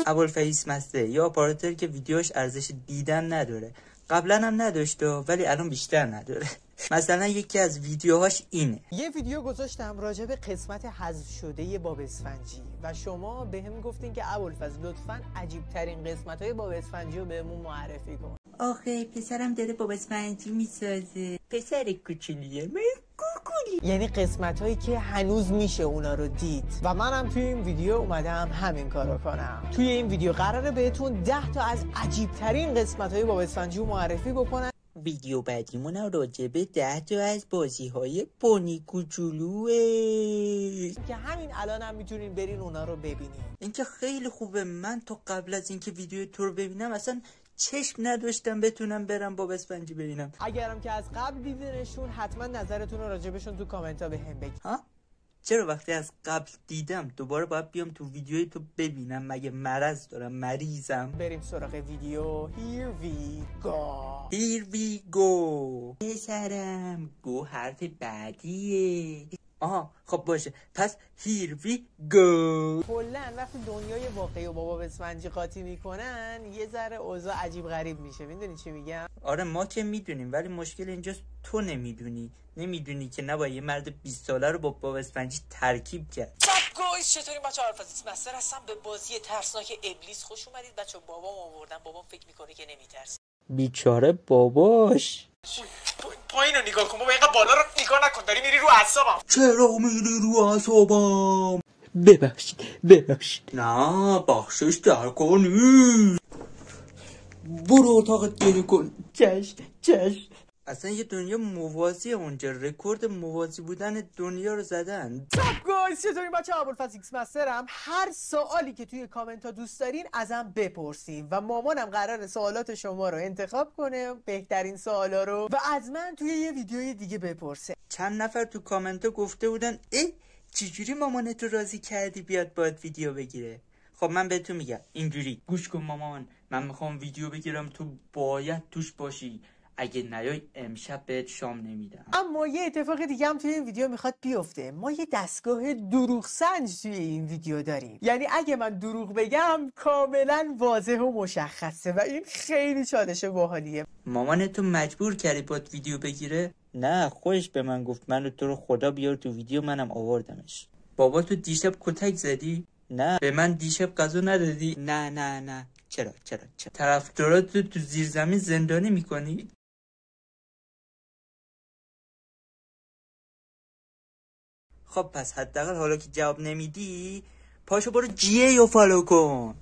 ابوالفضل مسته یا آپاراتور که ویدیوش ارزش دیدن نداره. قبلا هم نداشت ولی الان بیشتر نداره. مثلا یکی از ویدیوهاش اینه. یه ویدیو گذاشتم راجع به قسمت حذف شده باب اسفنجی و شما بهم گفتین که ابوالفضل لطفاً عجیب ترین قسمت‌های باب اسفنجی رو بهمون معرفی کن. آخه پسرم داره باب اسفنجی میسازه. پسر کوچولیه، من کوکولی. یعنی قسمت‌هایی که هنوز میشه اونا رو دید و منم توی این ویدیو اومدم همین کارو کنم. توی این ویدیو قراره بهتون 10 تا از عجیب ترین قسمت‌های باب اسفنجی رو معرفی بکنم. ویدیو بعدیمون راجبه 10 تا از بازی‌های پونی کوچولوه که همین الان هم میتونین برین اونا رو ببینین. اینکه خیلی خوبه. من تا قبل از اینکه ویدیو تو رو ببینم اصلا چشم نداشتم بتونم برم باب اسفنجی ببینم. اگرم که از قبل دیدنشون حتما نظرتون رو راجبشون تو کامنت ها بهم بگید. ها؟ چرا وقتی از قبل دیدم دوباره باید بیام تو ویدیوی تو ببینم؟ مگه مرض دارم؟ مریضم؟ بریم سراغ ویدیو. Here we go. Here we go. پسرم گو حرف بعدیه. آها خب باشه، پس here we go. کلا وقتی دنیای واقعی و بابا اسفنجی قاطی میکنن یه ذره اوضاع عجیب غریب میشه. میدونی چی میگم؟ آره ما که میدونیم، ولی مشکل اینجاست تو نمیدونی که نباید یه مرد 20 ساله رو با بابا اسفنجی ترکیب کرد. گایز چطوری بچه‌ها؟ ابوالفضل مستر هستم. به بازی ترسناک ابلیس خوش اومدید بچه‌ها. بابام آوردم. بابام فکر میکنه که نمیترسه. بیچاره باباش. پایین رو نگاه کن بابا، اینقدر بالا رو نگاه نکن، داری میری رو اعصابم. چرا میری رو اعصابم؟ ببخشید. نه بخشش در کنی. برو اتاقت گریه کن. چشم. اصلا یه دنیا موازی اونجا، رکورد موازی بودن دنیا رو زدن. گایز چطوری بچه‌ها؟ ابوالفضل ایکس مسترم. هر سوالی که توی کامنت ها دوست دارین ازم بپرسین و مامانم قراره سوالات شما رو انتخاب کنه، بهترین سوالا رو، و از من توی یه ویدیوی دیگه بپرسه. چند نفر تو کامنت ها گفته بودن چجوری مامانت رو راضی کردی بیاد باید ویدیو بگیره؟ خب من بهتون میگم اینجوری. گوش کن مامان، من میخوام ویدیو بگیرم، تو باید توش باشی. اگه نیای امشب بهت شام نمیدم. اما یه اتفاق دیگه هم توی این ویدیو میخواد بیفته. ما یه دستگاه دروغ سنج توی این ویدیو داریم. یعنی اگه من دروغ بگم کاملا واضح و مشخصه و این خیلی چالش باحالیه. مامانتو مجبور کردی باید ویدیو بگیره؟ نه خودش به من گفت منو تو رو خدا بیار تو ویدیو، منم آوردمش. بابا تو دیشب کتک زدی؟ نه. به من دیشب غذا ندادی؟ نه. چرا؟ طرفداراتو تو زیر زمین زندانی میکنی؟ خب پس حداقل حالا که جواب نمیدی پاشو برو GA رو فالو کن.